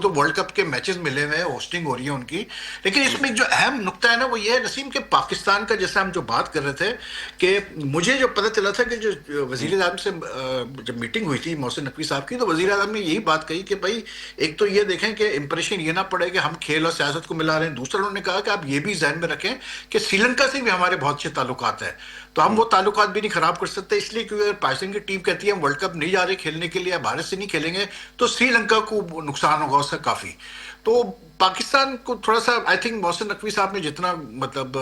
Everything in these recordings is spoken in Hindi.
तो वर्ल्ड कप के मैचेस मिले हुए हैं, होस्टिंग हो रही है उनकी। लेकिन इसमें जो अहम नुक्ता है ना वो ये है नसीम के पाकिस्तान का, जैसे हम जो बात कर रहे थे कि मुझे जो पता चला था कि जो वजीर आजम से जब मीटिंग हुई थी मोहसिन नकवी साहब की, तो वजीर आजम ने यही बात कही कि भाई एक तो ये देखें कि इंप्रेशन ये ना पड़े कि हम खेल और सियासत को मिला रहे हैं। दूसरा उन्होंने कहा कि आप ये भी जहन में रखें कि श्रीलंका से भी हमारे बहुत अच्छे ताल्लुकात हैं, तो हम वो ताल्लुकात भी नहीं खराब कर सकते। इसलिए क्योंकि अगर पाकिस्तान की टीम कहती है हम वर्ल्ड कप नहीं जा रहे खेलने के लिए या भारत से नहीं खेलेंगे, तो श्रीलंका को नुकसान होगा उससे काफी। तो पाकिस्तान को थोड़ा सा आई थिंक मोहसिन नकवी साहब ने जितना मतलब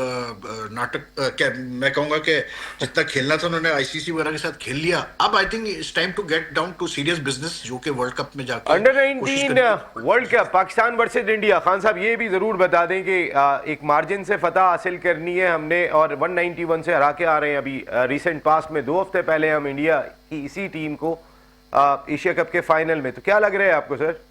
नाटक क्या मैं कहूंगा कि जितना खेलना था उन्होंने आईसीसी वगैरह के साथ खेल लिया। अब I think it's time to get down to serious business, जो कि वर्ल्ड कप में जाके under 19 world cup Pakistan versus India. खान साहब ये भी जरूर बता दें कि एक मार्जिन से फतह हासिल करनी है हमने और 191 से हरा के आ रहे हैं अभी रिसेंट पास्ट में। 2 हफ्ते पहले हम इंडिया की इसी टीम को एशिया कप के फाइनल में, तो क्या लग रहा है आपको सर?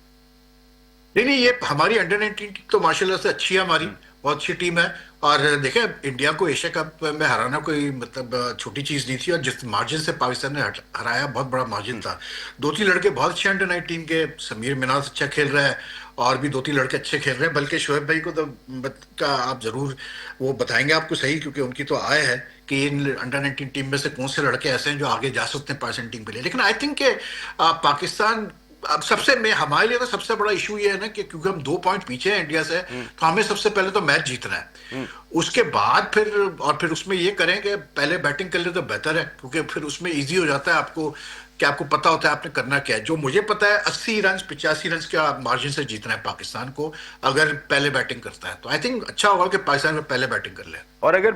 नहीं, ये हमारी अंडर 19 तो माशाल्लाह से अच्छी है, हमारी बहुत अच्छी टीम है। और देखें इंडिया को एशिया कप में हराना कोई मतलब छोटी चीज नहीं थी, और जिस मार्जिन से पाकिस्तान ने हराया बहुत बड़ा मार्जिन था। 2-3 लड़के बहुत अच्छे अंडर 19 के, समीर मिनाज अच्छा खेल रहा है और भी 2-3 लड़के अच्छे खेल रहे हैं। बल्कि शोएब भाई को तो का आप जरूर वो बताएंगे आपको सही, क्योंकि उनकी तो आय है कि इन अंडर 19 टीम में से कौन से लड़के ऐसे हैं जो आगे जा सकते हैं पाकिस्तान टीम के लिए। लेकिन आई थिंक पाकिस्तान अब सबसे में हमारे लिए तो सबसे बड़ा इशू ये है ना कि क्योंकि हम 2 पॉइंट पीछे हैं इंडिया से, तो हमें सबसे पहले तो मैच जीतना है। उसके बाद फिर उसमें ये करें कि पहले बैटिंग कर ले तो बेहतर है, क्योंकि फिर उसमें इजी हो जाता है आपको कि आपको पता होता है आपने करना क्या है। जो मुझे पता है 80 रन 85 रन के मार्जिन से जीतना है पाकिस्तान को अगर पहले बैटिंग करता है। तो आई थिंक अच्छा होगा कि पाकिस्तान में पहले बैटिंग कर ले। और अगर